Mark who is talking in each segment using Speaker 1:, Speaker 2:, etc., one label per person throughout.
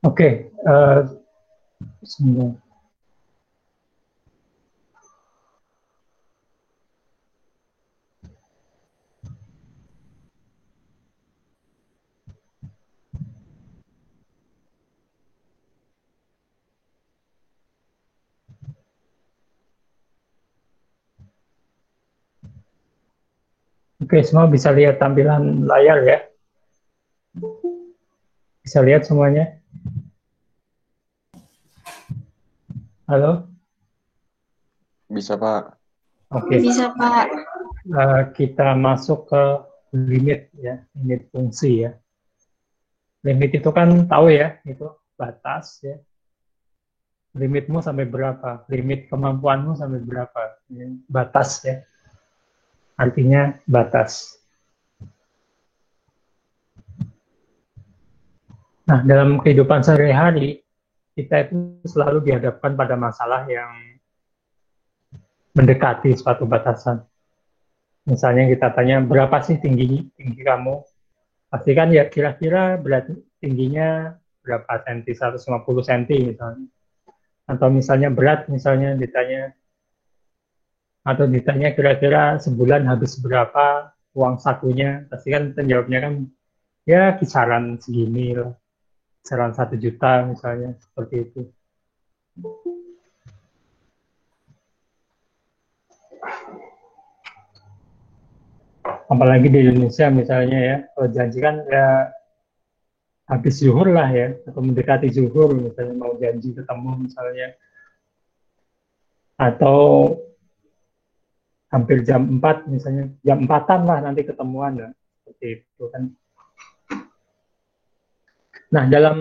Speaker 1: Oke, sebentar. Oke, semua bisa lihat tampilan layar ya? Bisa lihat semuanya? Halo?
Speaker 2: Bisa, Pak.
Speaker 1: Oke,
Speaker 3: Bisa, Pak.
Speaker 1: kita masuk ke limit ya, limit fungsi ya. Limit itu kan tahu ya, itu batas ya. Limitmu sampai berapa? Limit kemampuanmu sampai berapa? Ya, batas ya, artinya batas. Nah, dalam kehidupan sehari-hari, kita itu selalu dihadapkan pada masalah yang mendekati suatu batasan. Misalnya kita tanya, berapa sih tinggi kamu? Pastikan ya kira-kira berat tingginya berapa senti, 150 senti misalnya. Atau misalnya berat, misalnya ditanya, atau ditanya kira-kira sebulan habis berapa uang sakunya, pasti kan penjawabnya kan ya kisaran segini lah, kisaran 1 juta misalnya, seperti itu. Apalagi di Indonesia misalnya ya, kalau janji kan ya habis zuhur lah ya, atau mendekati zuhur misalnya mau janji ketemu misalnya, atau hampir jam 4 misalnya, jam 4-an lah nanti ketemuan ya, seperti itu kan. Nah, dalam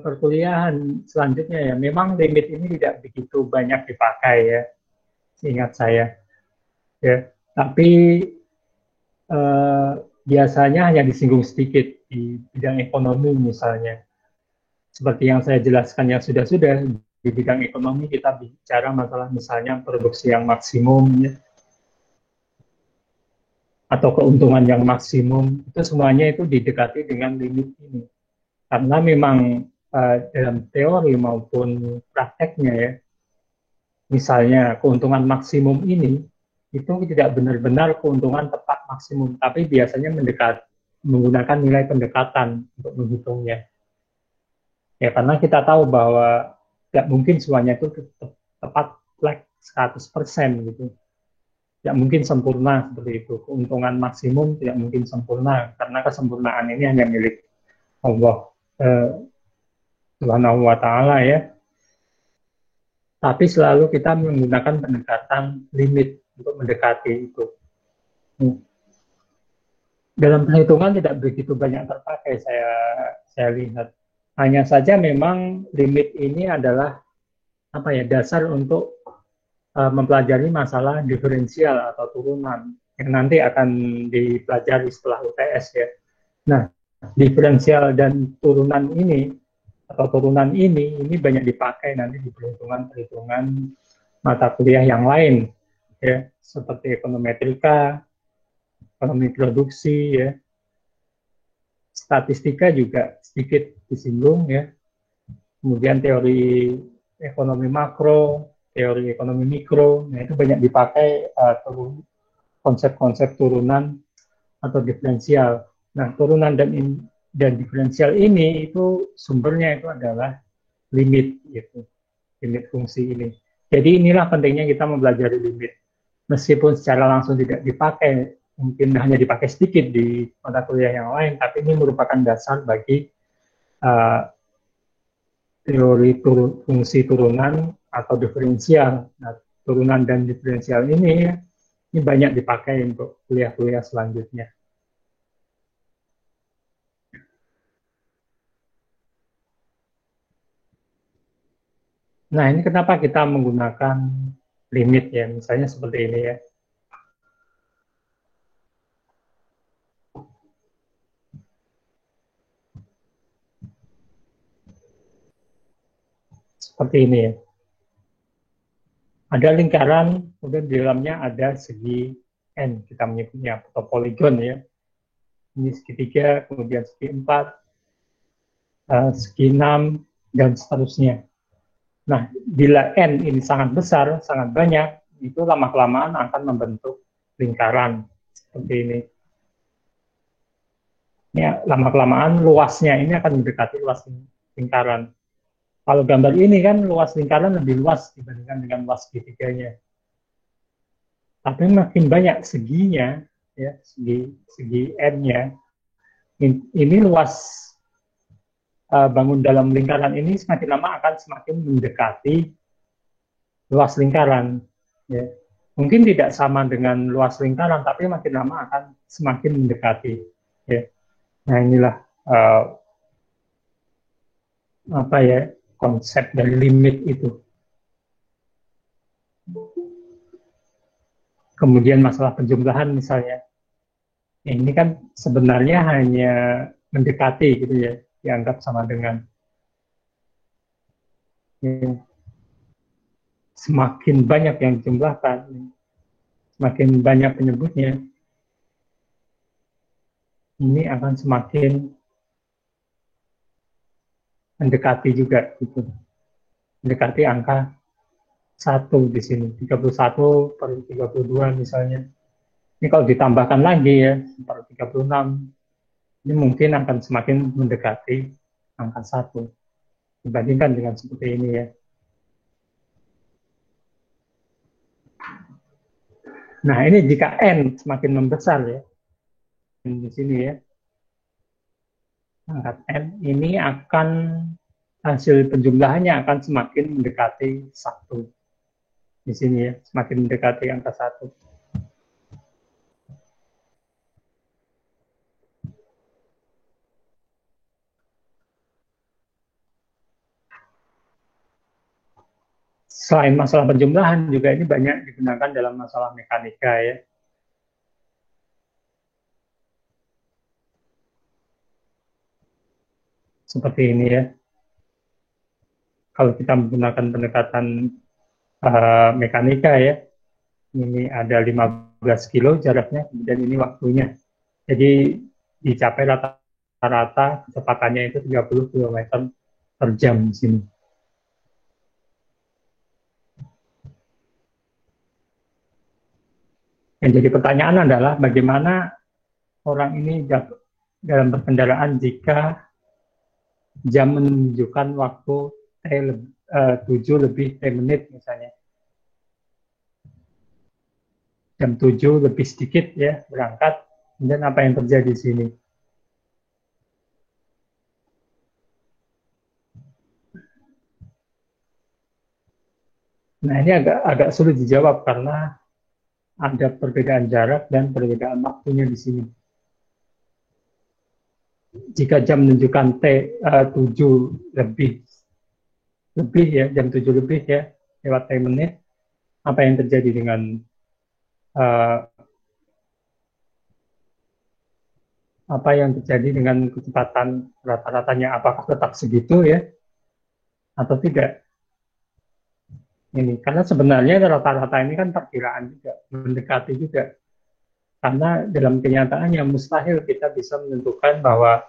Speaker 1: perkuliahan selanjutnya ya, memang limit ini tidak begitu banyak dipakai ya, seingat saya ya. Tapi eh, biasanya hanya disinggung sedikit di bidang ekonomi misalnya. Seperti yang saya jelaskan yang sudah-sudah, di bidang ekonomi kita bicara masalah misalnya produksi yang maksimum ya, atau keuntungan yang maksimum, itu semuanya itu didekati dengan limit ini. Karena memang dalam teori maupun prakteknya ya, misalnya keuntungan maksimum ini itu tidak benar-benar keuntungan tepat maksimum, tapi biasanya menggunakan nilai pendekatan untuk menghitungnya. Ya karena kita tahu bahwa tidak mungkin semuanya itu tepat like 100% gitu. Tidak mungkin sempurna seperti itu. Keuntungan maksimum tidak mungkin sempurna karena kesempurnaan ini hanya milik Allah eh, Subhanahu wa taala ya. Tapi selalu kita menggunakan pendekatan limit untuk mendekati itu. Dalam perhitungan tidak begitu banyak terpakai saya lihat. Hanya saja memang limit ini adalah apa ya, dasar untuk mempelajari masalah diferensial atau turunan yang nanti akan dipelajari setelah UTS ya. Nah, diferensial dan turunan ini atau turunan ini banyak dipakai nanti di perhitungan-perhitungan mata kuliah yang lain ya, seperti ekonometrika, ekonomi produksi ya, statistika juga sedikit disinggung ya. Kemudian teori ekonomi makro, teori ekonomi mikro, nah itu banyak dipakai konsep-konsep turunan atau diferensial. Nah, turunan dan diferensial ini itu sumbernya itu adalah limit gitu, limit fungsi ini. Jadi inilah pentingnya kita mempelajari limit. Meskipun secara langsung tidak dipakai, mungkin hanya dipakai sedikit di mata kuliah yang lain, tapi ini merupakan dasar bagi uh, teori fungsi turunan atau diferensial. Nah, turunan dan diferensial ini banyak dipakai untuk kuliah-kuliah selanjutnya. Nah, ini kenapa kita menggunakan limit ya, misalnya seperti ini ya. Seperti ini ya. Ada lingkaran, kemudian di dalamnya ada segi N, kita menyebutnya, atau poligon ya. Ini segitiga, kemudian segi 4. segi 6, dan seterusnya. Nah, bila N ini sangat besar, sangat banyak, itu lama-kelamaan akan membentuk lingkaran seperti ini. Ya, lama-kelamaan luasnya ini akan mendekati luas lingkaran. Kalau gambar ini kan luas lingkaran lebih luas dibandingkan dengan luas segitiganya. Tapi makin banyak seginya, ya segi N-nya, ini luas bangun dalam lingkaran ini semakin lama akan semakin mendekati luas lingkaran. Ya. Mungkin tidak sama dengan luas lingkaran, tapi makin lama akan semakin mendekati. Ya. Nah inilah apa ya konsep dari limit itu. Kemudian masalah penjumlahan misalnya, ini kan sebenarnya hanya mendekati gitu ya, dianggap sama dengan ya, semakin banyak yang dijumlahkan, semakin banyak penyebutnya, ini akan semakin mendekati juga gitu. Mendekati angka 1 di sini, 31 per 32 misalnya. Ini kalau ditambahkan lagi ya, per 36, ini mungkin akan semakin mendekati angka 1 dibandingkan dengan seperti ini ya. Nah, ini jika N semakin membesar ya, di sini ya, angka N ini akan hasil penjumlahannya akan semakin mendekati 1 di sini ya, semakin mendekati angka 1. Selain masalah penjumlahan juga ini banyak digunakan dalam masalah mekanika ya. Seperti ini ya. Kalau kita menggunakan pendekatan mekanika ya, ini ada 15 kilo jaraknya, kemudian ini waktunya. Jadi dicapai rata-rata kecepatannya itu 30 km per jam di sini. Yang jadi pertanyaan adalah bagaimana orang ini dalam berkendaraan jika jam menunjukkan waktu T 7 lebih T menit misalnya. Jam 7 lebih sedikit ya berangkat, kemudian apa yang terjadi di sini? Nah ini agak sulit dijawab karena ada perbedaan jarak dan perbedaan waktunya di sini. Jika jam menunjukkan T 7 lebih ya, jam 7 lebih ya, lewat T menit, apa yang terjadi dengan uh, apa yang terjadi dengan kecepatan rata-ratanya? Apakah tetap segitu ya, atau tidak? Ini karena sebenarnya rata-rata ini kan perkiraan juga, mendekati juga. Karena dalam kenyataannya mustahil kita bisa menentukan bahwa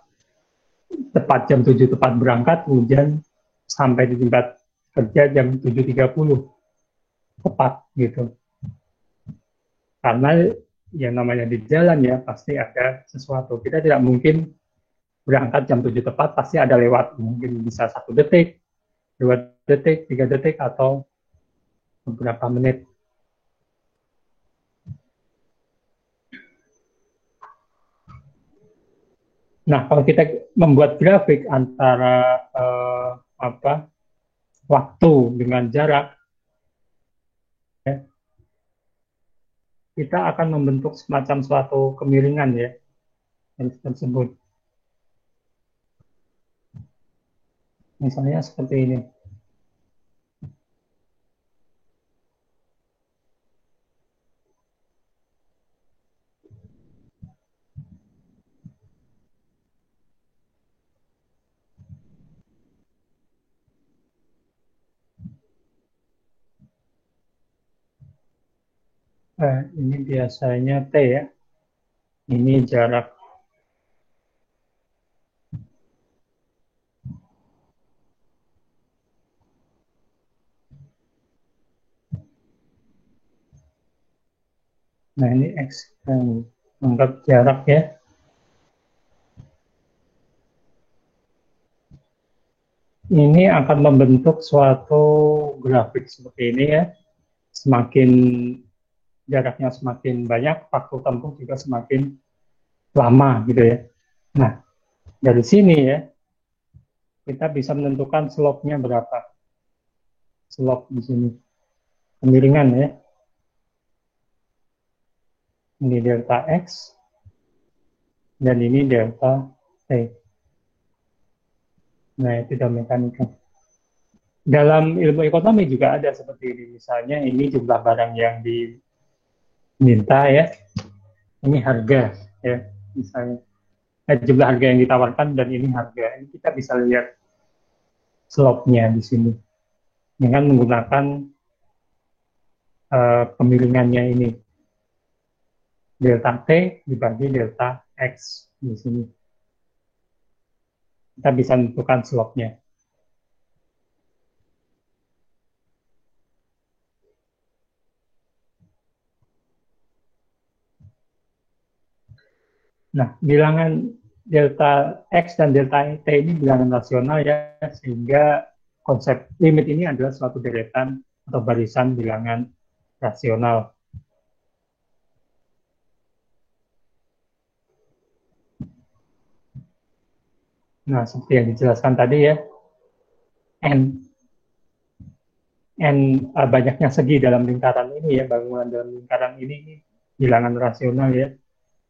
Speaker 1: tepat jam 7 tepat berangkat, kemudian sampai di tempat kerja jam 7.30 tepat gitu. Karena yang namanya di jalan ya pasti ada sesuatu. Kita tidak mungkin berangkat jam 7 tepat, pasti ada lewat. Mungkin bisa 1 detik, 2 detik, 3 detik, atau beberapa menit. Nah, kalau kita membuat grafik antara waktu dengan jarak, ya, kita akan membentuk semacam suatu kemiringan ya tersebut. Misalnya seperti ini. Ini biasanya T ya. Ini jarak Nah, ini X anggap jarak ya. Ini akan membentuk suatu grafik seperti ini ya. Semakin jaraknya semakin banyak, waktu tempuh juga semakin lama gitu ya. Nah, dari sini ya, kita bisa menentukan slope-nya berapa. Slope di sini. Kemiringan ya. Ini delta X, dan ini delta T. Nah, itu sudah mekanika. Dalam ilmu ekonomi juga ada seperti ini. Misalnya ini jumlah barang yang diminta ya. Ini harga ya. Misalnya jumlah harga yang ditawarkan dan ini harga. Ini kita bisa lihat slope-nya di sini dengan menggunakan kemiringannya ini. Delta T dibagi delta X di sini. Kita bisa menentukan slope-nya. Nah, bilangan delta X dan delta T ini bilangan rasional ya, sehingga konsep limit ini adalah suatu deretan atau barisan bilangan rasional. Nah, seperti yang dijelaskan tadi ya, N, banyaknya segi dalam lingkaran ini ya, bangunan dalam lingkaran ini bilangan rasional ya,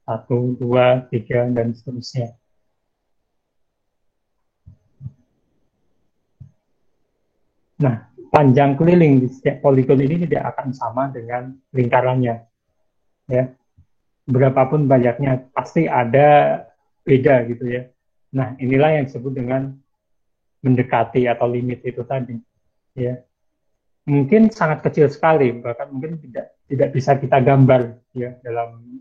Speaker 1: 1, 2, 3, dan seterusnya. Nah, panjang keliling di setiap poligon ini tidak akan sama dengan lingkarannya. Ya, berapapun banyaknya pasti ada beda gitu ya. Nah, inilah yang disebut dengan mendekati atau limit itu tadi. Ya, mungkin sangat kecil sekali, bahkan mungkin tidak bisa kita gambar ya dalam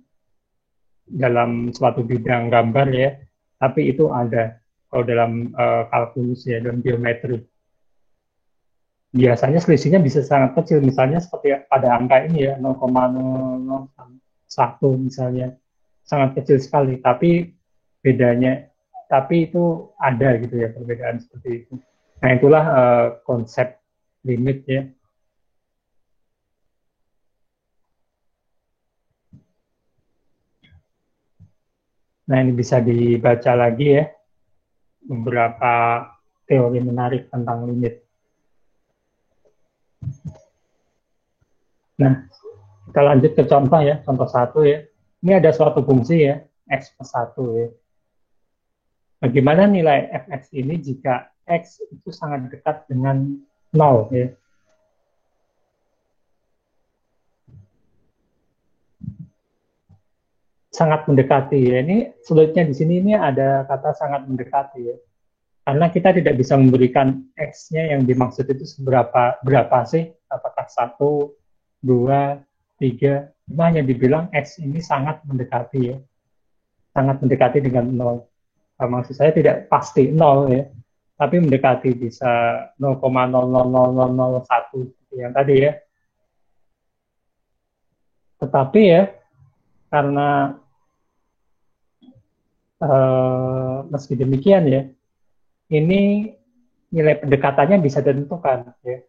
Speaker 1: dalam suatu bidang gambar ya. Tapi itu ada kalau dalam kalkulus ya, dalam geometri. Biasanya selisihnya bisa sangat kecil, misalnya seperti pada angka ini ya, 0,001 misalnya, sangat kecil sekali, tapi bedanya, tapi itu ada gitu ya, perbedaan seperti itu. Nah, itulah konsep limit ya. Nah, ini bisa dibaca lagi ya, beberapa teori menarik tentang limit. Nah, kita lanjut ke contoh ya, contoh satu ya. Ini ada suatu fungsi ya, x plus 1 ya. Bagaimana nilai fx ini jika x itu sangat dekat dengan 0 ya. Sangat mendekati ya. Ini sulitnya di sini ini ada kata sangat mendekati ya. Karena kita tidak bisa memberikan x-nya yang dimaksud itu seberapa berapa sih? Apakah 1, 2, 3? Itu hanya dibilang x ini sangat mendekati ya. Sangat mendekati dengan 0. Maksud saya tidak pasti 0 ya, tapi mendekati bisa 0,00001 yang tadi ya. Tetapi ya, karena meski demikian ya, ini nilai pendekatannya bisa ditentukan ya,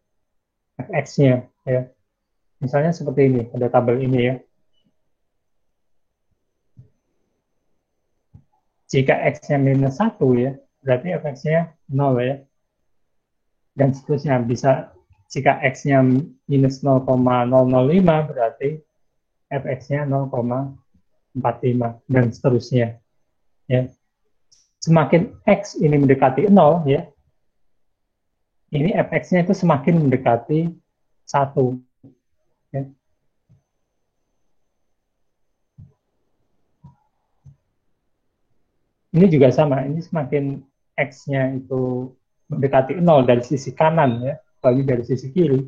Speaker 1: fx-nya ya. Misalnya seperti ini, ada tabel ini ya. Jika x-nya minus 1 ya, berarti fx-nya 0 ya. Dan seterusnya bisa jika x-nya minus 0,005 berarti fx-nya 0,45 dan seterusnya ya. Semakin x ini mendekati 0 ya, ini fx-nya itu semakin mendekati 1 ya. Ini juga sama, ini semakin x-nya itu mendekati 0 dari sisi kanan ya, bagi dari sisi kiri,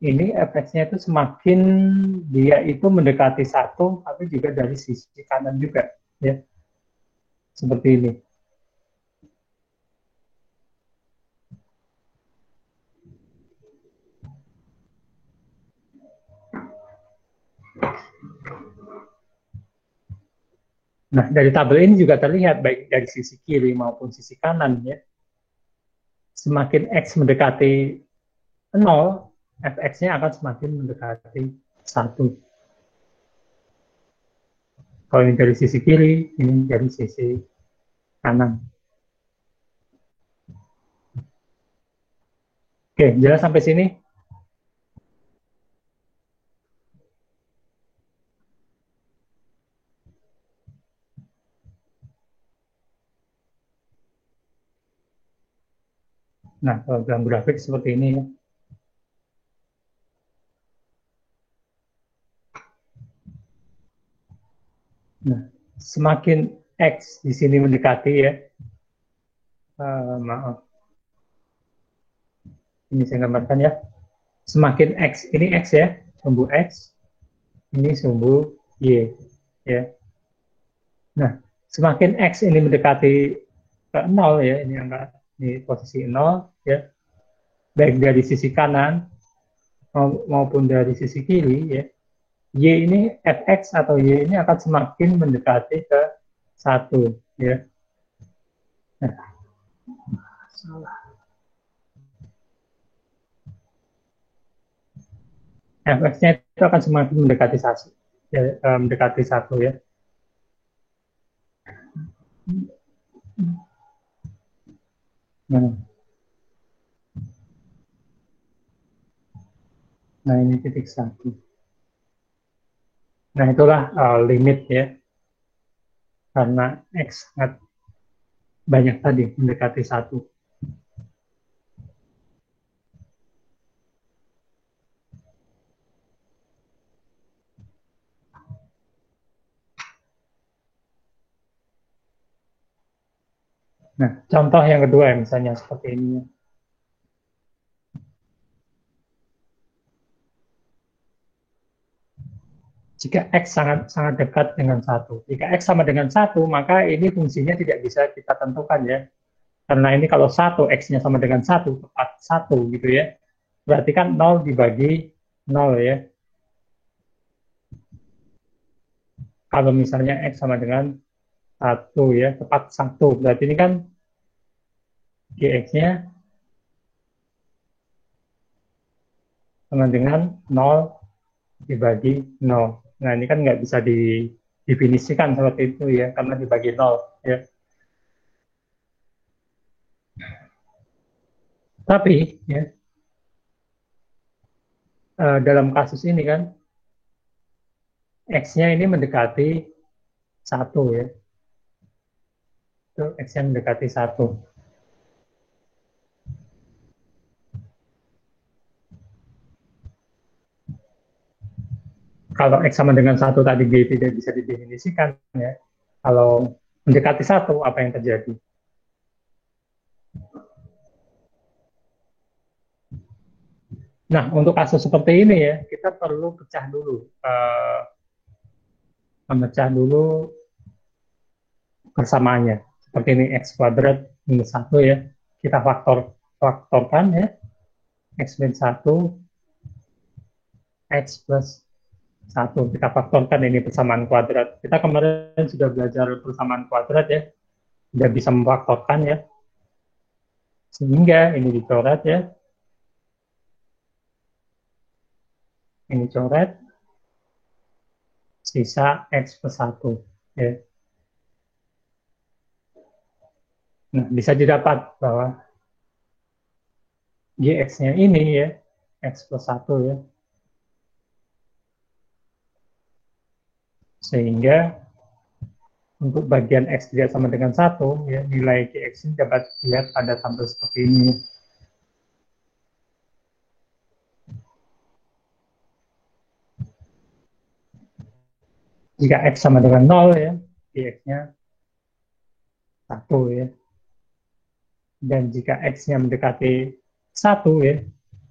Speaker 1: ini fx-nya itu semakin dia itu mendekati 1, tapi juga dari sisi kanan juga ya, seperti ini. Nah, dari tabel ini juga terlihat baik dari sisi kiri maupun sisi kanan ya. Semakin X mendekati 0, fx-nya akan semakin mendekati 1. Kalau ini dari sisi kiri, ini dari sisi kanan. Oke, jelas sampai sini? Nah, kalau dalam grafik seperti ini ya. Nah, semakin X di sini mendekati ya, maaf, ini saya gambarkan ya. Semakin X, ini X ya, sumbu X, ini sumbu Y ya. Nah, semakin X ini mendekati ke 0 ya, ini angka, ini posisi 0 ya, baik dari sisi kanan maupun dari sisi kiri ya, Y ini fx atau Y ini akan semakin mendekati ke 1 ya. Nah, fx-nya itu akan semakin mendekati 1 ya, mendekati 1 ya. Nah ini titik 1. Nah itulah limit ya, karena X sangat banyak tadi mendekati 1. Nah, contoh yang kedua misalnya seperti ini. Jika X sangat dekat dengan 1. Jika X sama dengan 1, maka ini fungsinya tidak bisa kita tentukan ya. Karena ini kalau 1, X-nya sama dengan 1, tepat 1 gitu ya. Berarti kan 0 dibagi 0 ya. Kalau misalnya X sama dengan 1 ya, tepat 1. Berarti ini kan GX-nya sama dengan 0 dibagi 0. Nah, ini kan nggak bisa didefinisikan seperti itu ya, karena dibagi 0 ya. Tapi ya, dalam kasus ini kan X-nya ini mendekati 1 ya. Itu X-nya mendekati 1. Kalau X sama dengan 1 tadi tidak bisa didefinisikan ya. Kalau mendekati 1, apa yang terjadi? Nah, untuk kasus seperti ini ya, kita perlu pecah dulu. Memecah dulu persamaannya. Seperti ini X kuadrat minus 1 ya. Kita faktorkan ya. X min 1, X plus 1. Kita faktorkan ini persamaan kuadrat. Kita kemarin sudah belajar persamaan kuadrat ya. Sudah bisa memfaktorkan ya. Sehingga ini dicoret ya. Ini coret. Sisa X plus 1 ya. Nah, bisa didapat bahwa GX-nya ini ya, X plus 1 ya. Sehingga untuk bagian X tidak sama dengan 1, ya, nilai GX ini dapat dilihat pada tampil seperti ini. Jika X sama dengan 0 ya, GX-nya 1 ya. Dan jika X-nya mendekati 1 ya,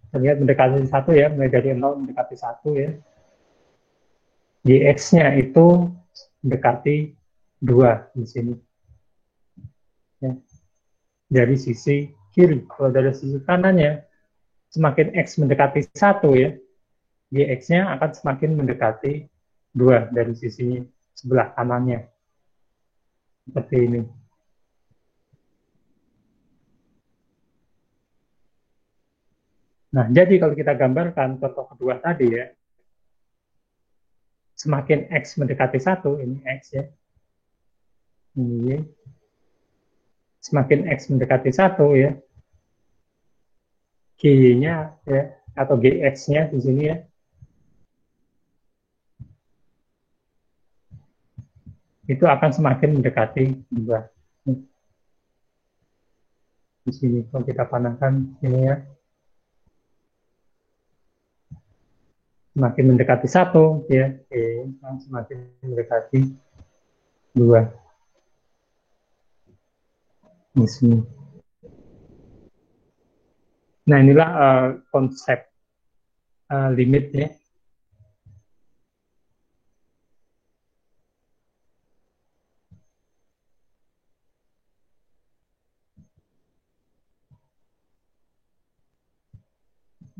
Speaker 1: terlihat mendekati 1 ya, mulai dari 0 mendekati 1 ya. GX-nya itu mendekati 2 di sini. Ya. Dari sisi kiri. Kalau dari sisi kanannya, semakin X mendekati 1 ya, GX-nya akan semakin mendekati 2 dari sisi sebelah kanannya. seperti ini. Nah, jadi kalau kita gambarkan contoh kedua tadi ya, semakin X mendekati 1, ini X ya, ini semakin X mendekati 1 ya, G-nya ya, atau GX-nya di sini ya, itu akan semakin mendekati 2. Di sini kalau kita panahkan ini ya, semakin mendekati 1 ya, semakin mendekati 2 di sini. Nah, inilah konsep limit ya.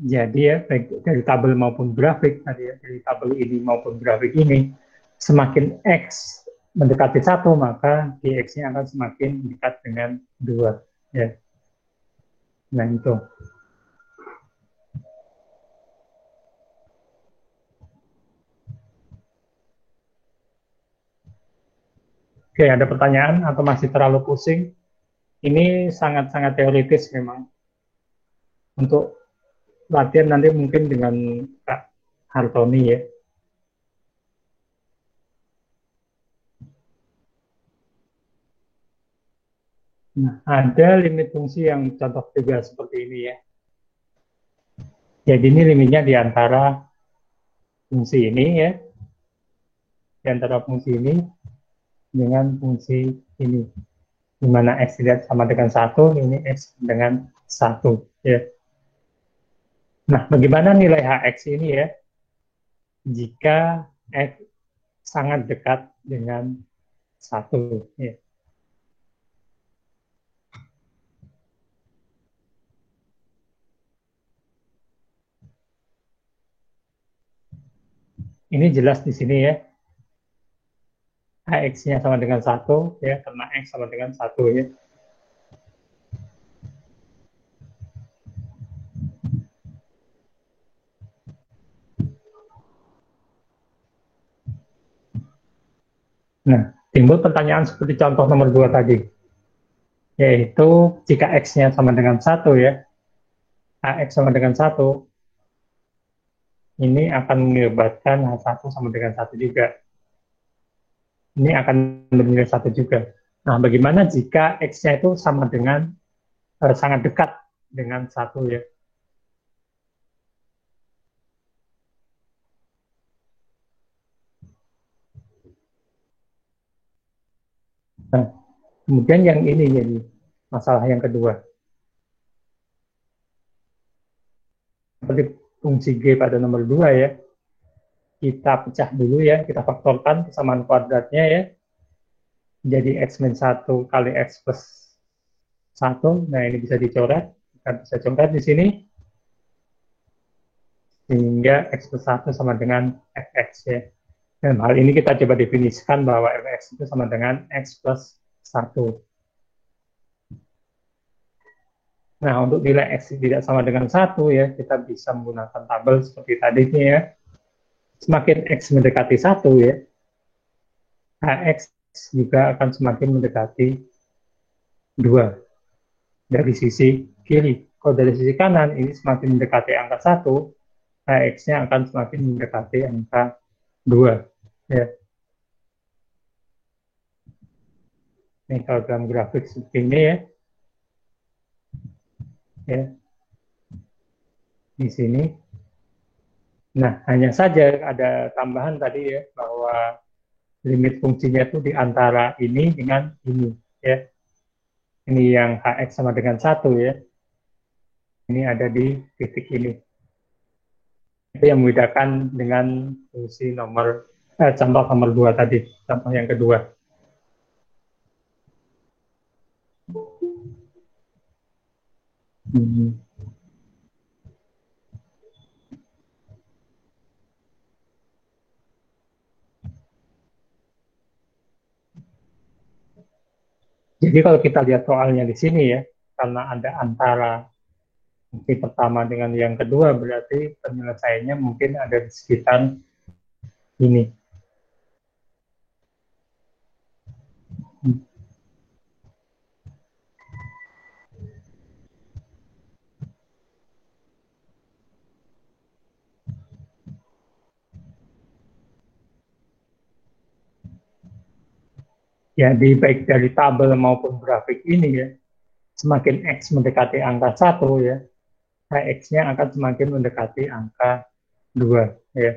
Speaker 1: Jadi ya, baik dari tabel maupun grafik tadi ya, dari tabel ini maupun grafik ini, semakin X mendekati 1, maka GX-nya akan semakin dekat dengan 2. Ya. Nah, itu. Oke, ada pertanyaan atau masih terlalu pusing? Ini sangat-sangat teoritis memang. Untuk latihan nanti mungkin dengan Kak Hartoni ya. Nah, ada limit fungsi yang contoh juga seperti ini ya. Jadi ini limitnya di antara fungsi ini ya, di antara fungsi ini dengan fungsi ini, di mana X tidak sama dengan 1, ini X dengan 1 ya. Nah, bagaimana nilai HX ini ya, jika X sangat dekat dengan 1 ya. Ini jelas di sini ya, HX-nya sama dengan 1 ya, karena X sama dengan 1 ya. Nah, timbul pertanyaan seperti contoh nomor 2 tadi, yaitu jika X-nya sama dengan 1 ya, AX sama dengan 1, ini akan mengakibatkan H1 sama dengan 1 juga. Ini akan bernilai 1 juga. Nah, bagaimana jika X-nya itu sama dengan, sangat dekat dengan 1 ya. Nah, kemudian yang ini jadi masalah yang kedua. Seperti fungsi G pada nomor 2 ya, kita pecah dulu ya, kita faktorkan kesamaan kuadratnya ya, jadi X min 1 kali X plus 1, nah ini bisa dicoret, kita bisa coret di sini, sehingga X plus 1 sama dengan Fx ya. Dan hal ini kita coba definisikan bahwa Fx itu sama dengan X plus 1. Nah, untuk nilai X tidak sama dengan 1 ya, kita bisa menggunakan tabel seperti tadi ya. Semakin X mendekati 1 ya, Hx juga akan semakin mendekati 2 dari sisi kiri. Kalau dari sisi kanan, ini semakin mendekati angka 1, Hx-nya akan semakin mendekati angka 2. Ya. Ini kalau dalam grafik seperti ini ya, ya di sini. Nah, hanya saja ada tambahan tadi ya, bahwa limit fungsinya itu di antara ini dengan ini ya. Ini yang Hx sama dengan 1 ya. Ini ada di titik ini. Itu yang membedakan dengan fungsi contoh nomor 2 tadi, contoh yang kedua. Hmm. Jadi kalau kita lihat soalnya di sini ya, karena ada antara fungsi pertama dengan yang kedua, berarti penyelesaiannya mungkin ada di sekitar ini. Jadi baik dari tabel maupun grafik ini ya, semakin X mendekati angka 1 ya, X-nya akan semakin mendekati angka 2 ya.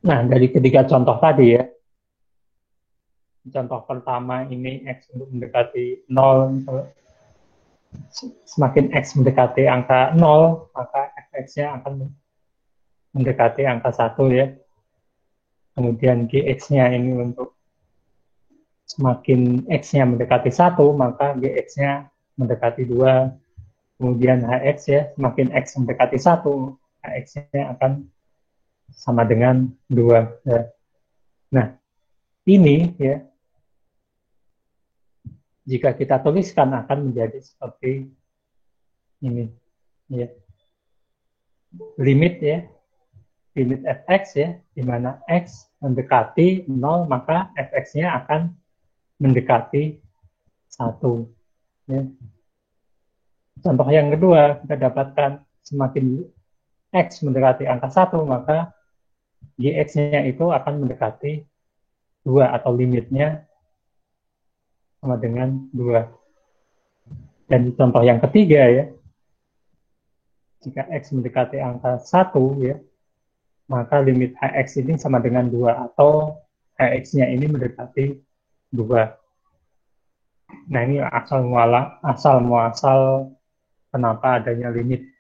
Speaker 1: Nah, dari ketiga contoh tadi ya, contoh pertama ini X untuk mendekati 0, semakin X mendekati angka 0, maka Fx-nya akan mendekati angka 1 ya. Kemudian Gx-nya ini untuk semakin X-nya mendekati 1, maka Gx-nya mendekati 2. Kemudian Hx ya, semakin X mendekati 1, Hx-nya akan sama dengan 2. Ya. Nah, ini ya, jika kita tuliskan akan menjadi seperti ini. Ya. Limit ya, limit fx ya, di mana x mendekati 0, maka fx-nya akan mendekati 1. Ya. Contoh yang kedua, kita dapatkan semakin x mendekati angka 1, maka gx-nya itu akan mendekati 2 atau limitnya sama dengan 2. Dan contoh yang ketiga ya, jika x mendekati angka 1 ya, maka limit hx ini sama dengan 2 atau hx-nya ini mendekati 2. Nah, ini asal muasal kenapa adanya limit.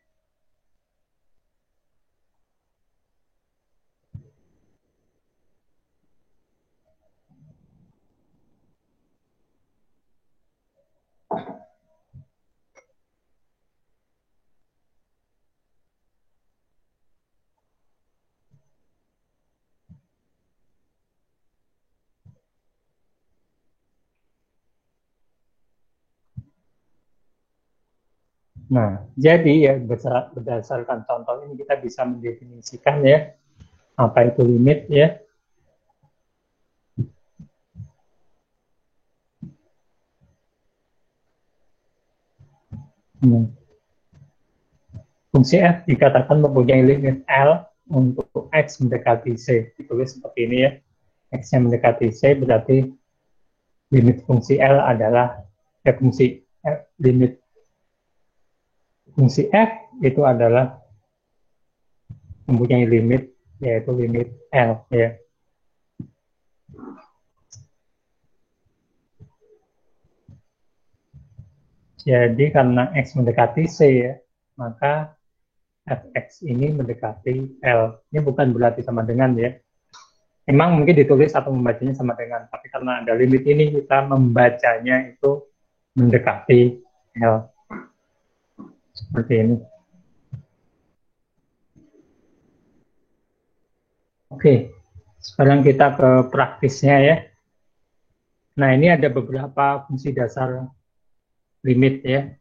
Speaker 1: Nah, jadi ya berdasarkan contoh ini kita bisa mendefinisikan ya apa itu limit ya. Hmm. Fungsi f dikatakan mempunyai limit L untuk x mendekati c. Ditulis seperti ini ya. X yang mendekati c berarti limit fungsi L adalah limit fungsi f itu adalah mempunyai limit yaitu limit L ya. Jadi karena x mendekati c ya, maka fx ini mendekati L. Ini bukan berarti sama dengan ya. Memang mungkin ditulis atau membacanya sama dengan, tapi karena ada limit ini kita membacanya itu mendekati L. Seperti ini. Oke, sekarang kita ke praktisnya ya. Nah, ini ada beberapa fungsi dasar limit ya.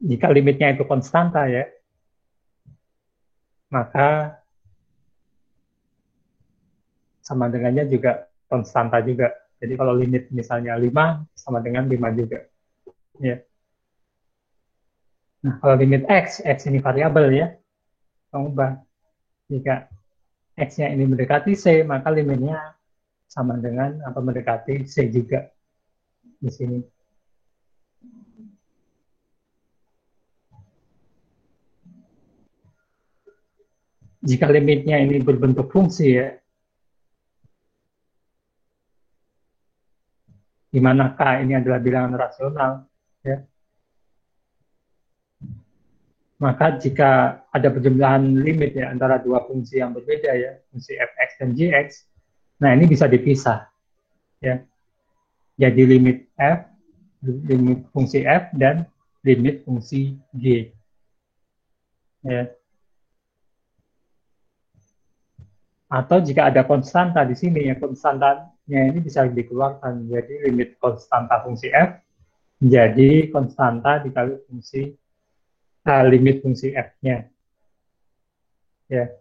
Speaker 1: Jika limitnya itu konstanta ya, maka sama dengannya juga konstanta juga. Jadi kalau limit misalnya 5 sama dengan 5 juga. Ya. Nah, kalau limit x ini variabel ya, mengubah. Jika x-nya ini mendekati c, maka limitnya sama dengan atau mendekati c juga di sini. jika limitnya ini berbentuk fungsi ya, di mana K ini adalah bilangan rasional, ya, maka jika ada penjumlahan limit ya antara dua fungsi yang berbeda ya, fungsi fx dan gx, nah ini bisa dipisah ya. Jadi limit fungsi f dan limit fungsi g ya. Atau jika ada konstanta di sini ya, konstantanya ini bisa dikeluarkan. Jadi limit konstanta fungsi f menjadi konstanta dikali limit fungsi f-nya ya,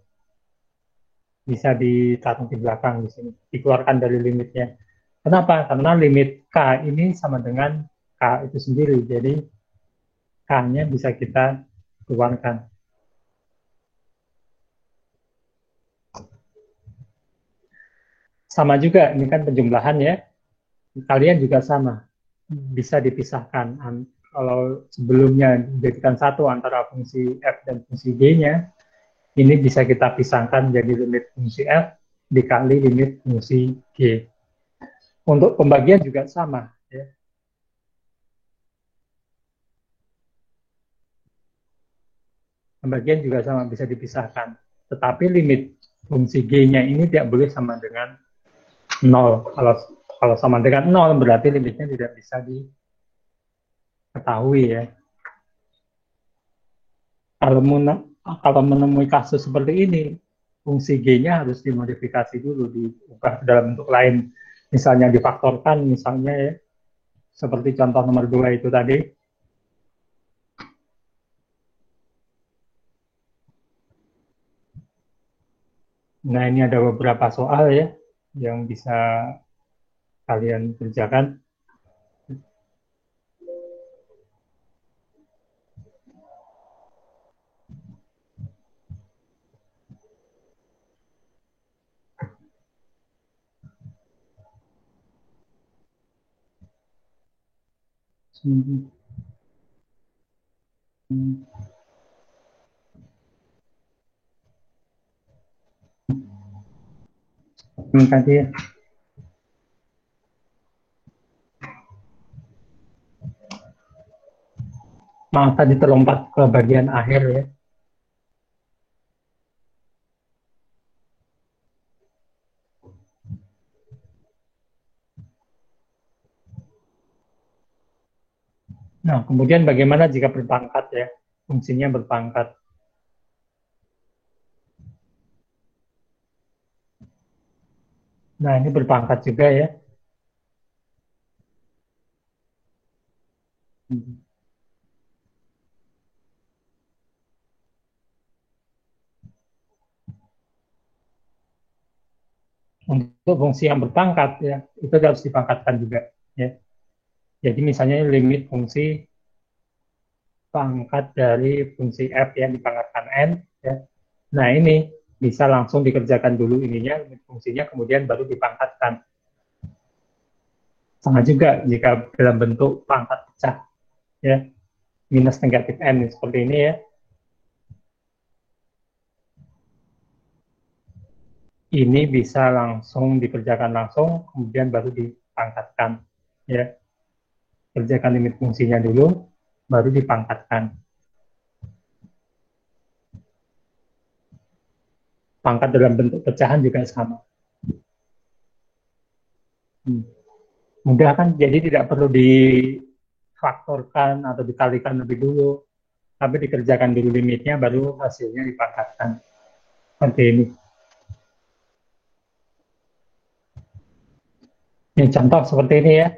Speaker 1: bisa ditaruh di belakang di sini, dikeluarkan dari limitnya. Kenapa? Karena limit k ini sama dengan k itu sendiri, jadi k-nya bisa kita keluarkan. Sama juga, ini kan penjumlahan ya, kalian juga sama, bisa dipisahkan. Kalau sebelumnya dijadikan satu antara fungsi f dan fungsi g-nya, ini bisa kita pisahkan jadi limit fungsi f dikali limit fungsi g. Untuk pembagian juga sama. Ya. Pembagian juga sama, bisa dipisahkan. Tetapi limit fungsi g-nya ini tidak boleh sama dengan 0. Kalau sama dengan 0, berarti limitnya tidak bisa diketahui ya. Kalau menemui kasus seperti ini, fungsi g-nya harus dimodifikasi dulu, diubah dalam bentuk lain. Misalnya difaktorkan, misalnya ya, seperti contoh nomor 2 itu tadi. Nah, ini ada beberapa soal ya, yang bisa kalian kerjakan. Tadi ya. Maaf tadi terlompat ke bagian akhir ya. Nah, kemudian bagaimana jika berpangkat ya? Fungsinya berpangkat. Nah, ini berpangkat juga ya. Untuk fungsi yang berpangkat ya, itu harus dipangkatkan juga ya. Jadi misalnya limit fungsi pangkat dari fungsi f yang dipangkatkan n ya. Nah, ini bisa langsung dikerjakan dulu ininya, limit fungsinya, kemudian baru dipangkatkan. Sama juga jika dalam bentuk pangkat pecah ya, minus negatif n seperti ini ya. Ini bisa langsung dikerjakan langsung, kemudian baru dipangkatkan ya. Kerjakan limit fungsinya dulu, baru dipangkatkan. Pangkat dalam bentuk pecahan juga sama. Mudah kan? Jadi tidak perlu difaktorkan atau dikalikan lebih dulu, tapi dikerjakan dulu limitnya, baru hasilnya dipangkatkan. Seperti ini. Ini contoh seperti ini ya.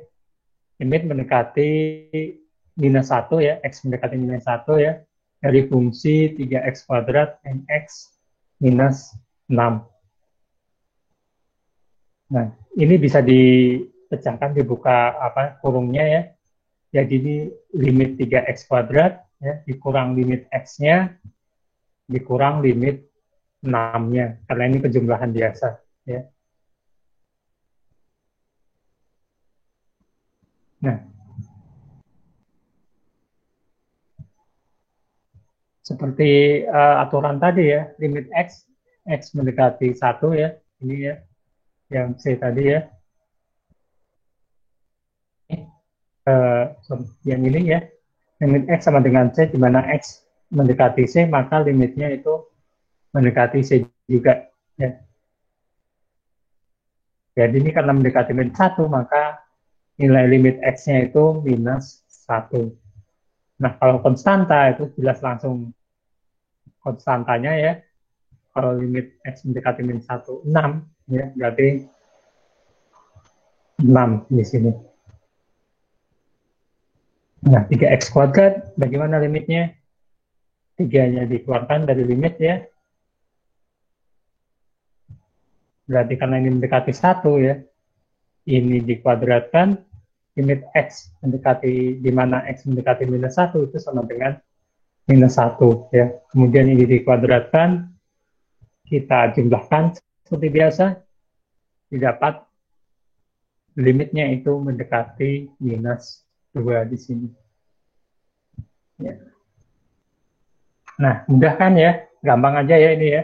Speaker 1: Limit mendekati minus 1 ya, x mendekati minus 1 ya, dari fungsi 3x kuadrat nx minus 6. Nah, ini bisa dipecahkan, dibuka kurungnya ya. Jadi ini limit 3x kuadrat ya, dikurang limit x-nya, dikurang limit 6-nya, karena ini penjumlahan biasa ya. Nah, seperti aturan tadi ya, limit x X mendekati 1 ya, ini ya, yang C tadi ya. Yang ini ya, limit X sama dengan C, di mana X mendekati C, maka limitnya itu mendekati C juga. Ya. Jadi ini karena mendekati limit 1, maka nilai limit X-nya itu minus 1. Nah, kalau konstanta itu jelas langsung konstantanya ya. Kalau limit X mendekati min 1, 6. Ya, berarti 6 di sini. Nah, 3X kuadrat, bagaimana limitnya? 3-nya dikeluarkan dari limit ya. Berarti karena ini mendekati 1 ya. Ini dikuadratkan, limit X mendekati, di mana X mendekati minus 1 itu sama dengan minus 1 ya. Kemudian ini dikuadratkan, kita jumlahkan seperti biasa, didapat limitnya itu mendekati minus 2 di sini. Ya. Nah, mudah kan ya? Gampang aja ya ini ya.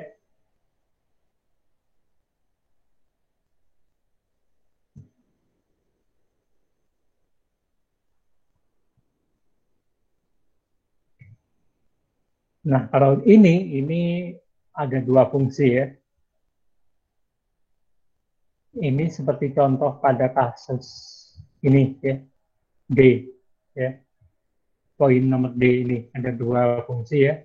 Speaker 1: Nah, kalau ini ada dua fungsi ya. Ini seperti contoh pada kasus ini ya, D ya. Poin nomor D ini ada dua fungsi ya.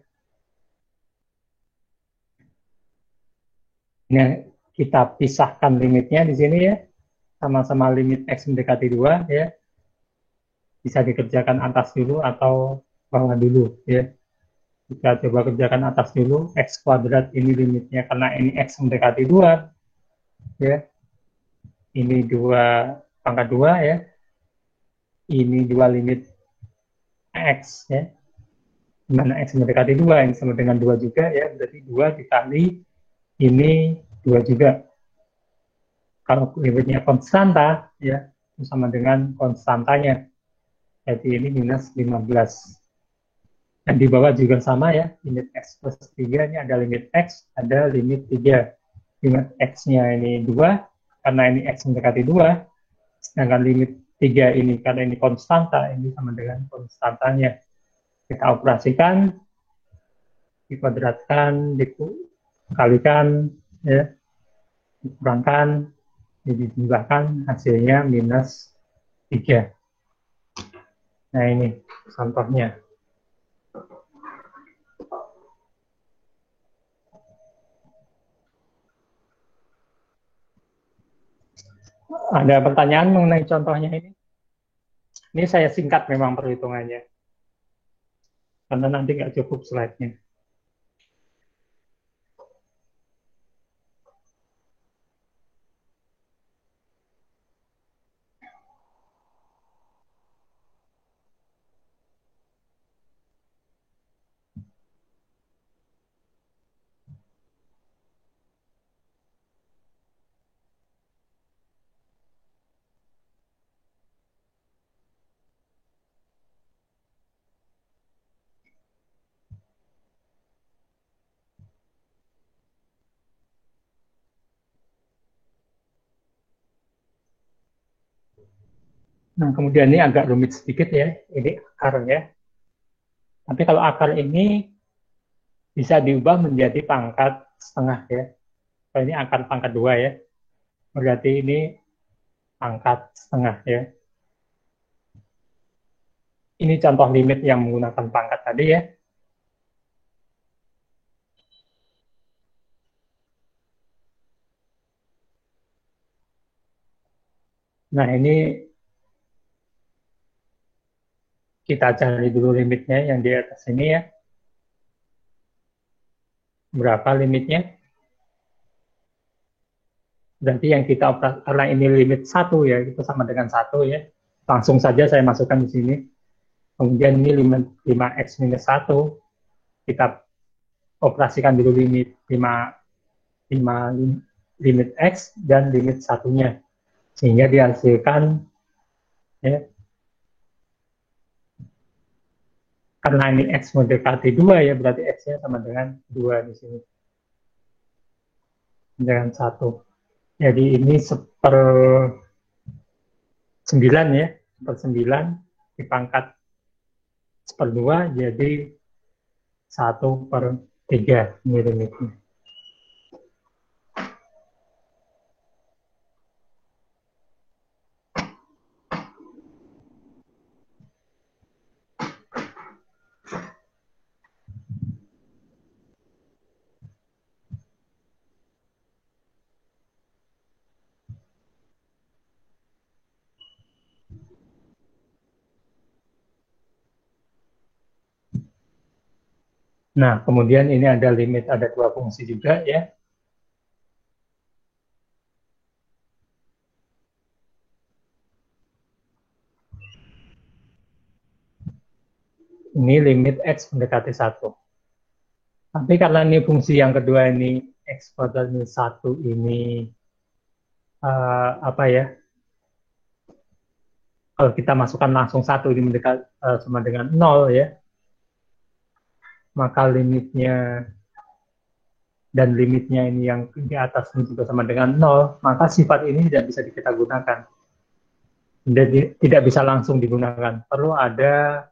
Speaker 1: Ini kita pisahkan limitnya di sini ya. Sama-sama limit X mendekati 2 ya. Bisa dikerjakan atas dulu atau bawah dulu ya. Kita coba kerjakan atas dulu. X kuadrat ini limitnya karena ini X mendekati 2 ya. Ini 2 pangkat 2 ya. Ini 2 limit X ya. Dimana X mendekati 2, yang sama dengan 2 juga ya. Berarti 2 dikali ini 2 juga. Kalau limitnya konstanta ya, itu sama dengan konstantanya. Jadi ini minus 15. Dan di bawah juga sama ya, limit X plus 3, ini ada limit X, ada limit 3. Limit X-nya ini 2, karena ini X mendekati 2, sedangkan limit 3 ini, karena ini konstanta, ini sama dengan konstantanya. Kita operasikan, dikuadratkan, dikalikan, ya, dikurangkan, dijumlahkan, hasilnya minus 3. Nah ini contohnya. Ada pertanyaan mengenai contohnya ini? Ini saya singkat memang perhitungannya, karena nanti nggak cukup slide-nya. Nah, kemudian ini agak rumit sedikit ya, ini akar ya. Tapi kalau akar ini bisa diubah menjadi pangkat setengah ya. Kalau ini akar pangkat 2 ya, berarti ini pangkat setengah ya. Ini contoh limit yang menggunakan pangkat tadi ya. Nah, ini kita cari dulu limitnya yang di atas ini ya. Berapa limitnya? Berarti yang kita karena ini limit 1 ya, itu sama dengan 1 ya. Langsung saja saya masukkan di sini. Kemudian ini limit 5x minus 1. Kita operasikan dulu limit 5 limit x dan limit satunya. Sehingga dihasilkan ya, karena ini x mendekati 2 ya, berarti x-nya sama dengan 2 di sini. dengan 1. Jadi ini 1/9 ya, 1/9 dipangkat 1/2 jadi 1/3 ini limitnya. Nah, kemudian ini ada limit, ada 2 fungsi juga ya. Ini limit X mendekati 1. Tapi karena ini fungsi yang kedua ini X kuadrat 1 ini apa ya, kalau kita masukkan langsung 1 ini mendekat sama dengan 0 ya, maka limitnya dan limitnya ini yang di atas ini juga sama dengan 0, maka sifat ini tidak bisa kita gunakan. Tidak bisa langsung digunakan. Perlu ada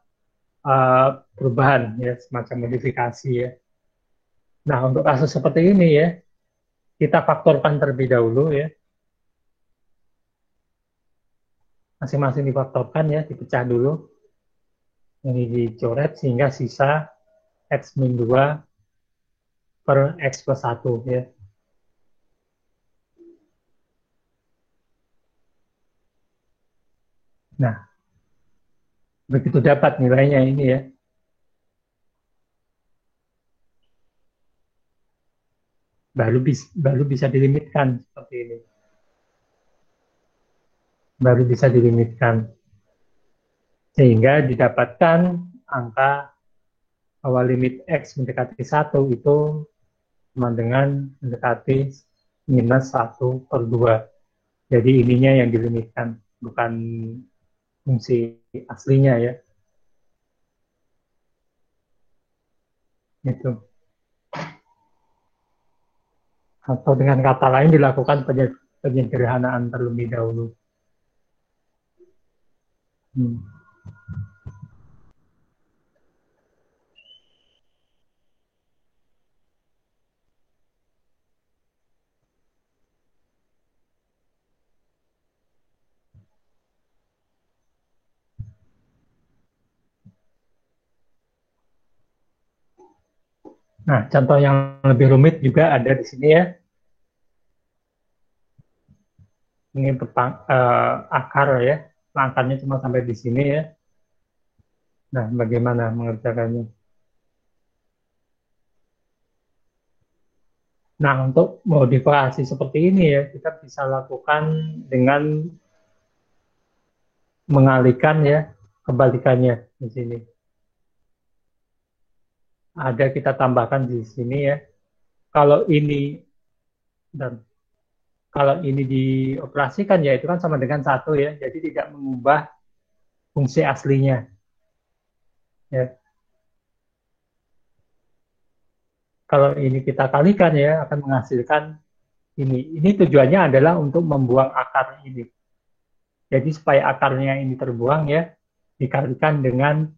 Speaker 1: perubahan ya, semacam modifikasi ya. Nah, untuk kasus seperti ini ya, kita faktorkan terlebih dahulu ya. Masing-masing difaktorkan ya, dipecah dulu. Ini dicoret sehingga sisa X min 2 per X plus 1 ya. Nah, begitu dapat nilainya ini ya, baru bisa dilimitkan seperti ini. Baru bisa dilimitkan. Sehingga didapatkan angka bahwa limit X mendekati 1 itu sama dengan mendekati minus 1/2. Jadi ininya yang dilimitkan, bukan fungsi aslinya ya. Itu. Atau dengan kata lain dilakukan penyederhanaan terlebih dahulu. Nah, contoh yang lebih rumit juga ada di sini ya. Ini akar ya, akarnya cuma sampai di sini ya. Nah, bagaimana mengerjakannya? Nah, untuk modifikasi seperti ini ya, kita bisa lakukan dengan mengalihkan ya, kebalikannya di sini. Ada kita tambahkan di sini ya. Kalau ini dan kalau ini dioperasikan ya itu kan sama dengan 1 ya, jadi tidak mengubah fungsi aslinya. Ya. Kalau ini kita kalikan ya akan menghasilkan ini. Ini tujuannya adalah untuk membuang akar ini. Jadi supaya akarnya ini terbuang ya, dikalikan dengan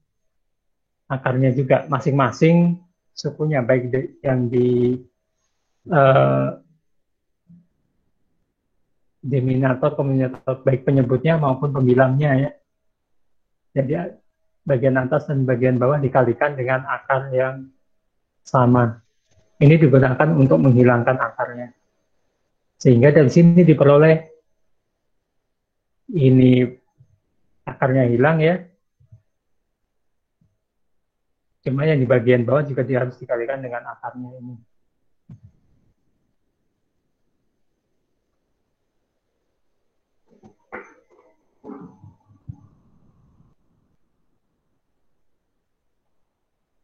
Speaker 1: akarnya juga masing-masing sukunya, baik yang di denominator, kombinator, baik penyebutnya maupun pembilangnya ya. Jadi bagian atas dan bagian bawah dikalikan dengan akar yang sama. Ini digunakan untuk menghilangkan akarnya. Sehingga dari sini diperoleh ini akarnya hilang ya. Cuma yang di bagian bawah juga harus dikalikan dengan akarnya ini.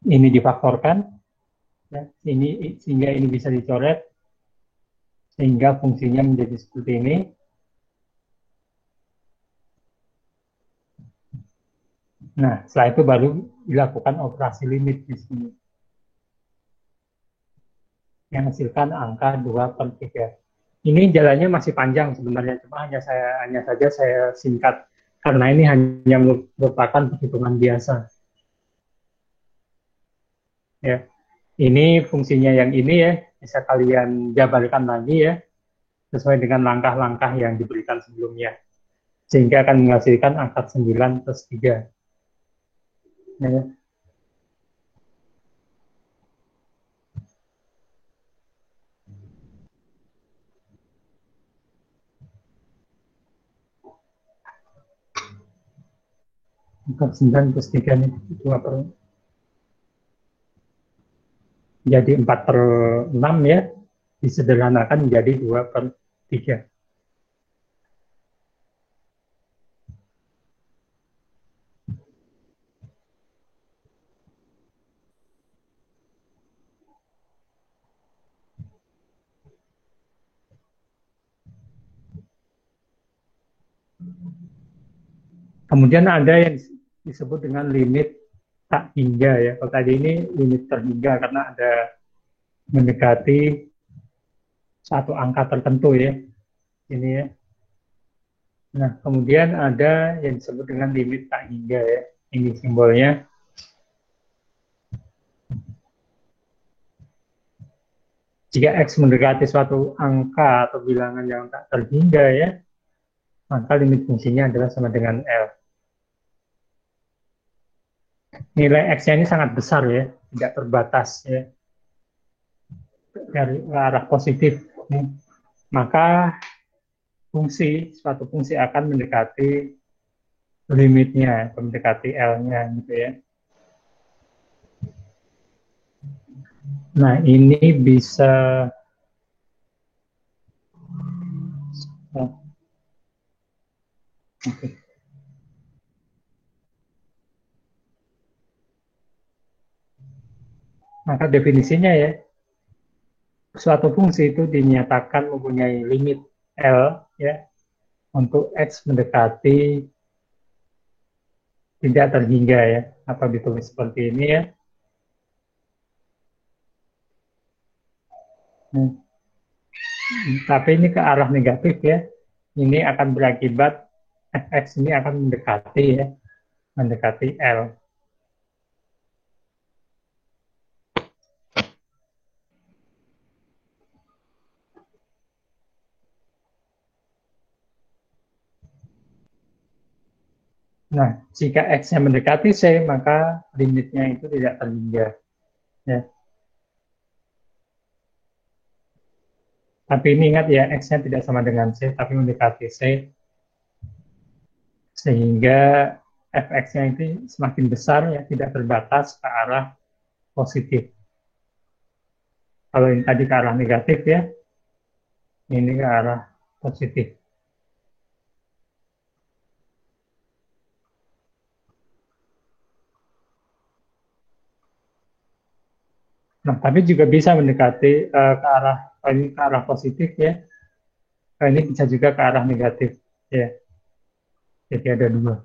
Speaker 1: Ini difaktorkan, ya, ini sehingga ini bisa dicoret, sehingga fungsinya menjadi seperti ini. Nah, setelah itu baru dilakukan operasi limit di sini. yang menghasilkan angka 2/3. Ini jalannya masih panjang sebenarnya, cuma hanya saja saya singkat karena ini hanya merupakan perhitungan biasa. Ya, ini fungsinya yang ini ya bisa kalian jabarkan lagi ya sesuai dengan langkah-langkah yang diberikan sebelumnya, sehingga akan menghasilkan angka 9/3. Ya. Angka 9/3 ini 2 per, jadi 4/6 ya, disederhanakan menjadi 2/3. Kemudian ada yang disebut dengan limit tak hingga ya. Kalau tadi ini limit terhingga karena ada mendekati satu angka tertentu ya. Ini ya. Nah, kemudian ada yang disebut dengan limit tak hingga ya. Ini simbolnya. Jika X mendekati suatu angka atau bilangan yang tak terhingga ya, maka limit fungsinya adalah sama dengan L. Nilai X-nya ini sangat besar ya, tidak terbatas ya, dari arah positif. Maka suatu fungsi akan mendekati limitnya, mendekati L-nya gitu ya. Nah, ini bisa okay. Maka definisinya ya, suatu fungsi itu dinyatakan mempunyai limit L ya untuk X mendekati tidak terhingga ya, atau ditulis seperti ini ya. Tapi ini ke arah negatif ya. Ini akan berakibat fx ini akan mendekati ya, mendekati L. Nah, jika X-nya mendekati C, maka limitnya itu tidak terhingga. Ya. Tapi ini ingat ya, X-nya tidak sama dengan C, tapi mendekati C, sehingga fx-nya itu semakin besar, ya tidak terbatas ke arah positif. Kalau ini tadi ke arah negatif ya, ini ke arah positif. Nah, tapi juga bisa mendekati ke arah ini ke arah positif ya. Ini bisa juga ke arah negatif ya. Jadi ada dua.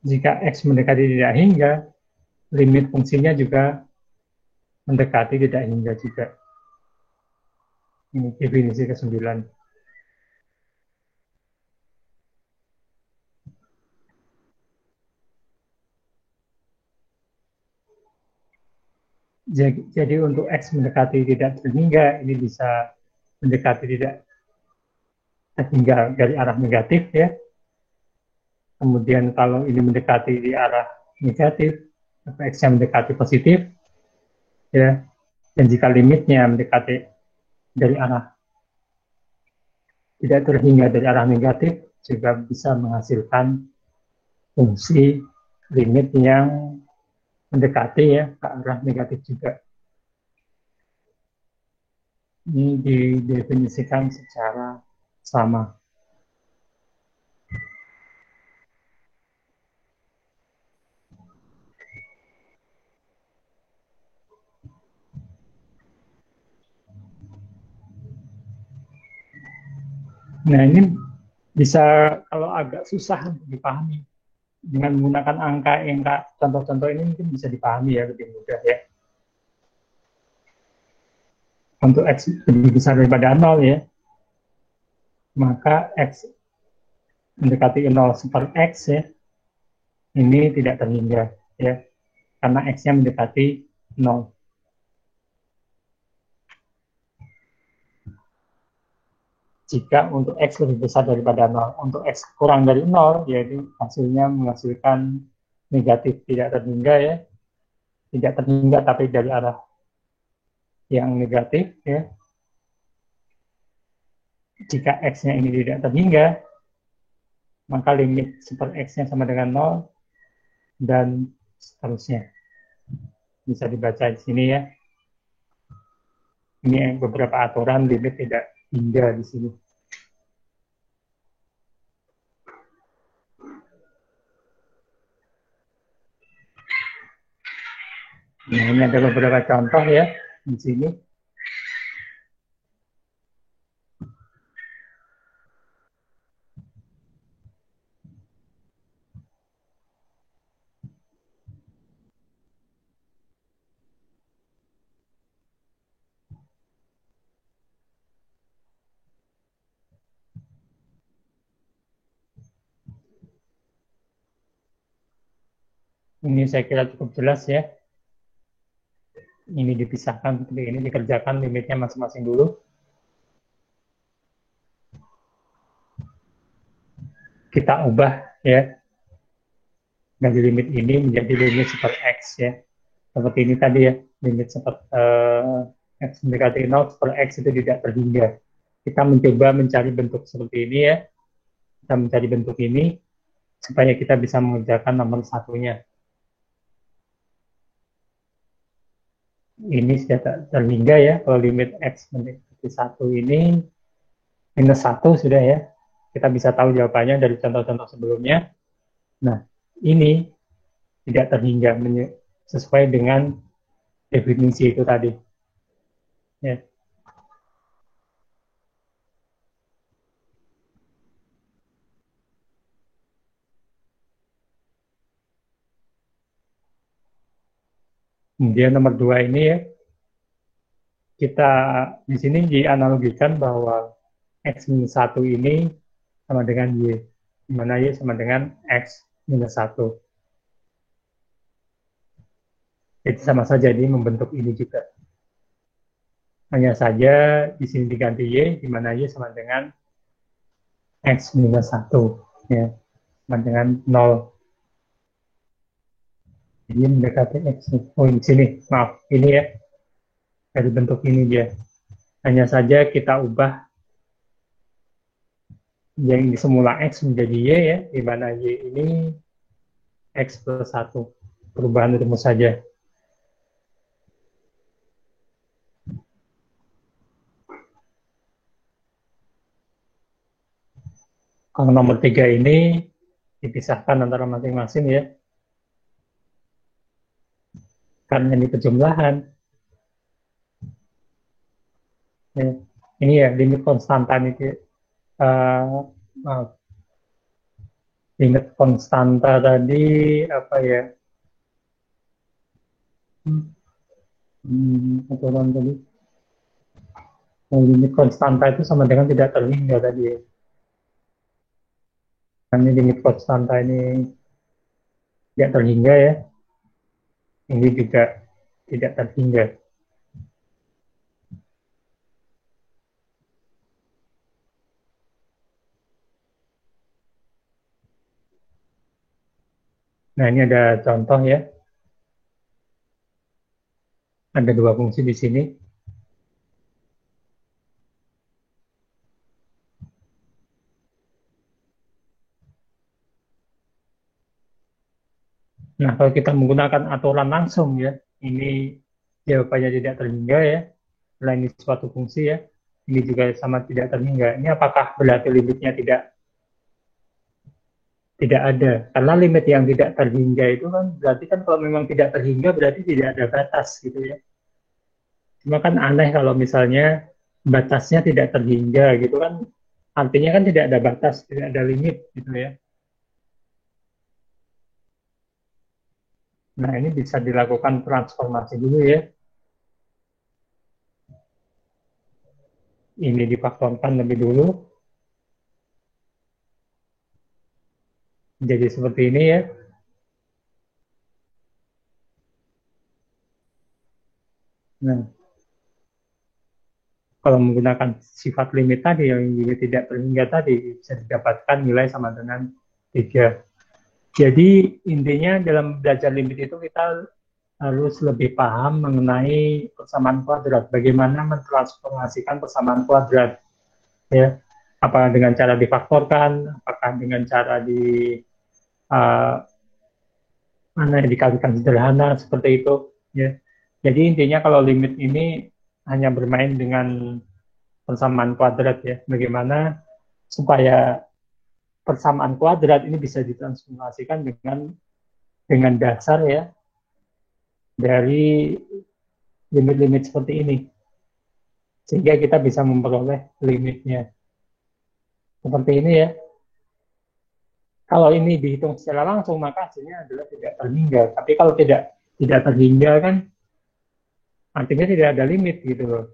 Speaker 1: Jika X mendekati tidak hingga, limit fungsinya juga mendekati tidak hingga juga. Ini definisi ke-9. Jadi untuk X mendekati tidak terhingga, ini bisa mendekati tidak terhingga dari arah negatif ya. Kemudian kalau ini mendekati di arah negatif, X-nya mendekati positif, ya. Dan jika limitnya mendekati dari arah tidak terhingga dari arah negatif, juga bisa menghasilkan fungsi limit yang mendekati ya ke arah negatif juga. Ini didefinisikan secara sama. Nah, ini bisa kalau agak susah untuk dipahami dengan menggunakan angka contoh-contoh ini mungkin bisa dipahami ya lebih mudah ya. Untuk X lebih besar daripada 0 ya, maka X mendekati 0 super X ya, ini tidak terhingga ya, karena X-nya mendekati 0. Jika untuk X lebih besar daripada 0, untuk X kurang dari 0, yaitu hasilnya menghasilkan negatif tidak terhingga ya, tidak terhingga tapi dari arah yang negatif ya. Jika X-nya ini tidak terhingga, maka limit super X-nya sama dengan 0 dan seterusnya. Bisa dibaca di sini ya. Ini beberapa aturan limit tidak hingga di sini. Nah, ini ada beberapa contoh ya di sini. Ini saya kira cukup jelas ya. Ini dipisahkan seperti ini, dikerjakan limitnya masing-masing dulu. Kita ubah ya dari limit ini menjadi limit super X ya. Seperti ini tadi ya, limit super X mendekati 0 super X itu tidak terhingga. Kita mencoba mencari bentuk seperti ini ya. Kita mencari bentuk ini supaya kita bisa mengerjakan nomor satunya. Ini sudah terhingga ya, kalau limit X mendekati 1 ini minus 1 sudah ya. Kita bisa tahu jawabannya dari contoh-contoh sebelumnya. Nah, ini tidak terhingga sesuai dengan definisi itu tadi. Ya. Kemudian nomor 2 ini ya, kita di sini dianalogikan bahwa X minus 1 ini sama dengan Y, di mana Y sama dengan X minus 1. Jadi sama saja ini membentuk ini juga. Hanya saja di sini diganti Y, di mana Y sama dengan X minus 1. Ya, sama dengan 0. Jadi mendekati X. Oh, di sini, maaf, ini ya. Dari bentuk ini dia. Hanya saja kita ubah yang semula X menjadi Y ya, di mana Y ini X plus 1. Perubahan rumus saja. Kalau nomor 3 ini dipisahkan antara masing-masing ya. Karena ini penjumlahan. Ya. Ini ya, limit konstanta itu. Limit konstanta tadi apa ya? Aturan tadi. Limit konstanta itu sama dengan tidak terhingga tadi ya. Ini limit konstanta ini tidak terhingga ya. Ini juga tidak terhingga. Nah, ini ada contoh ya. Ada dua fungsi di sini. Nah, kalau kita menggunakan aturan langsung ya, ini jawabannya tidak terhingga ya. Selain ini suatu fungsi ya, ini juga sama tidak terhingga. Ini apakah berarti limitnya tidak ada? Karena limit yang tidak terhingga itu kan berarti kan kalau memang tidak terhingga berarti tidak ada batas gitu ya. Cuma kan aneh kalau misalnya batasnya tidak terhingga gitu kan, Artinya kan tidak ada batas, tidak ada limit gitu ya. Nah, ini bisa dilakukan transformasi dulu ya. Ini difaktorkan lebih dulu, jadi seperti ini ya. Nah, kalau menggunakan sifat limit tadi yang juga tidak terhingga tadi, bisa didapatkan nilai sama dengan 3. Jadi intinya dalam belajar limit itu kita harus lebih paham mengenai persamaan kuadrat, bagaimana mentransformasikan persamaan kuadrat, ya. Apakah dengan cara difaktorkan, apakah dengan cara uh, mana yang dikalikan sederhana seperti itu, ya. Jadi intinya kalau limit ini hanya bermain dengan persamaan kuadrat ya, bagaimana supaya persamaan kuadrat ini bisa ditransformasikan dengan dasar ya dari limit-limit seperti ini, sehingga kita bisa memperoleh limitnya seperti ini ya. Kalau ini dihitung secara langsung maka hasilnya adalah tidak terhingga. Tapi kalau tidak terhingga kan artinya tidak ada limit gitu loh.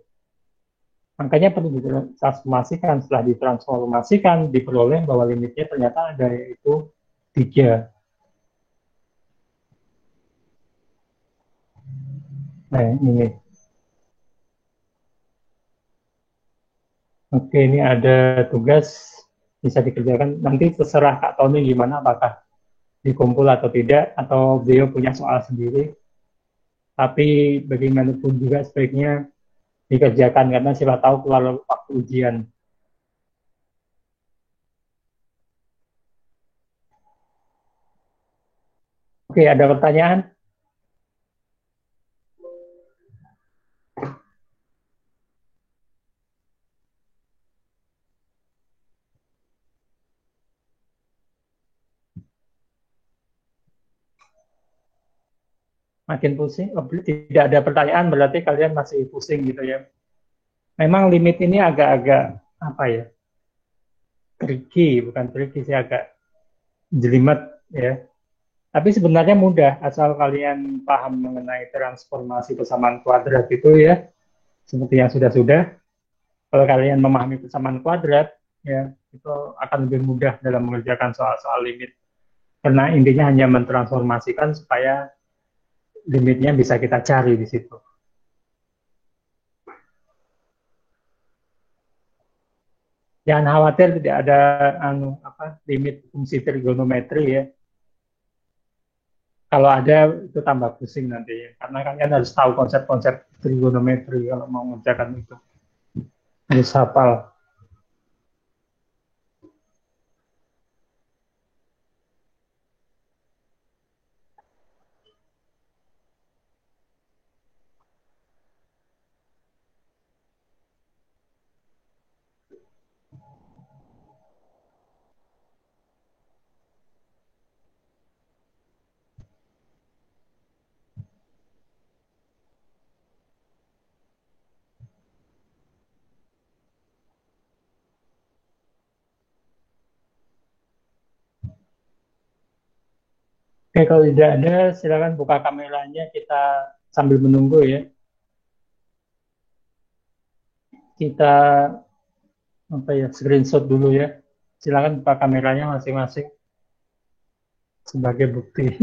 Speaker 1: Makanya perlu ditransformasikan. Setelah ditransformasikan diperoleh bahwa limitnya ternyata ada, yaitu 3. Nah ini, oke, ini ada tugas bisa dikerjakan. Nanti terserah Kak Tony gimana, apakah dikumpul atau tidak, atau beliau punya soal sendiri. Tapi bagaimanapun juga sebaiknya dikerjakan karena siapa tahu keluar waktu ujian. Oke, ada pertanyaan? Makin pusing? Oh, tidak ada pertanyaan berarti kalian masih pusing gitu ya. Memang limit ini agak-agak apa ya? Tricky, bukan tricky sih, agak jelimet ya. Tapi sebenarnya mudah asal kalian paham mengenai transformasi persamaan kuadrat itu ya. Seperti yang sudah-sudah, kalau kalian memahami persamaan kuadrat ya, itu akan lebih mudah dalam mengerjakan soal-soal limit. Karena intinya hanya mentransformasikan supaya limitnya bisa kita cari di situ. Jangan khawatir tidak ada limit fungsi trigonometri ya. Kalau ada itu tambah pusing nanti ya. Karena kalian harus tahu konsep-konsep trigonometri kalau mau mengerjakan itu. Harus hafal. Oke, kalau tidak ada silakan buka kameranya, kita sambil menunggu ya. Kita screenshot dulu ya. Silakan buka kameranya masing-masing sebagai bukti.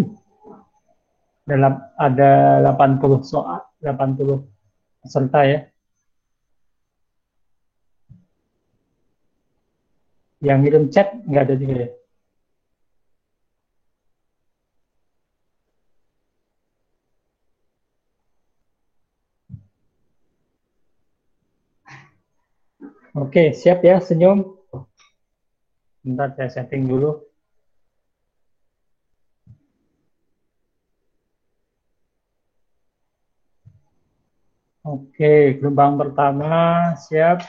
Speaker 1: Dalam ada 80 soal, 80 peserta ya. Yang ngirim chat nggak ada juga ya. Oke, siap ya, senyum. Bentar saya setting dulu. Oke, gelombang pertama siap.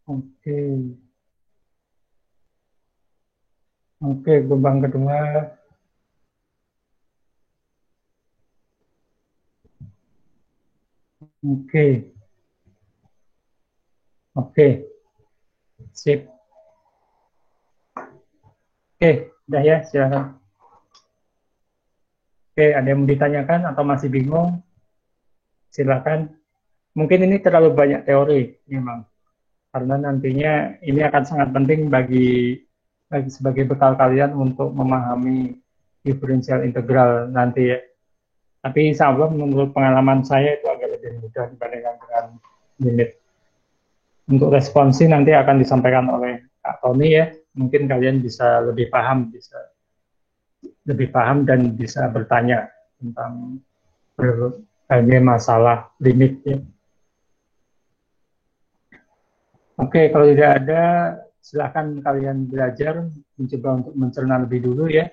Speaker 1: Oke, Oke, gelombang kedua. Oke, oke, sip. Oke, udah ya, silakan. Oke, ada yang mau ditanyakan atau masih bingung? Silakan. Mungkin ini terlalu banyak teori, memang. Karena nantinya ini akan sangat penting bagi sebagai bekal kalian untuk memahami diferensial integral nanti ya. Tapi insya Allah menurut pengalaman saya itu agak lebih mudah dibandingkan dengan limit. Untuk responsi nanti akan disampaikan oleh Kak Tony ya. Mungkin kalian bisa lebih paham dan bisa bertanya tentang berbagai masalah limit ya. Oke, kalau tidak ada, silakan kalian belajar mencoba untuk mencerna lebih dulu ya.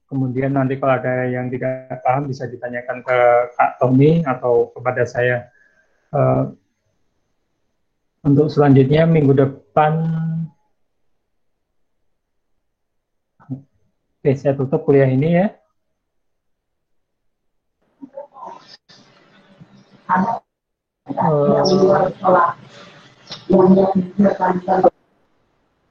Speaker 1: Kemudian nanti kalau ada yang tidak paham bisa ditanyakan ke Kak Tony atau kepada saya. Uh, untuk selanjutnya minggu depan, oke, saya tutup kuliah ini ya. Uh,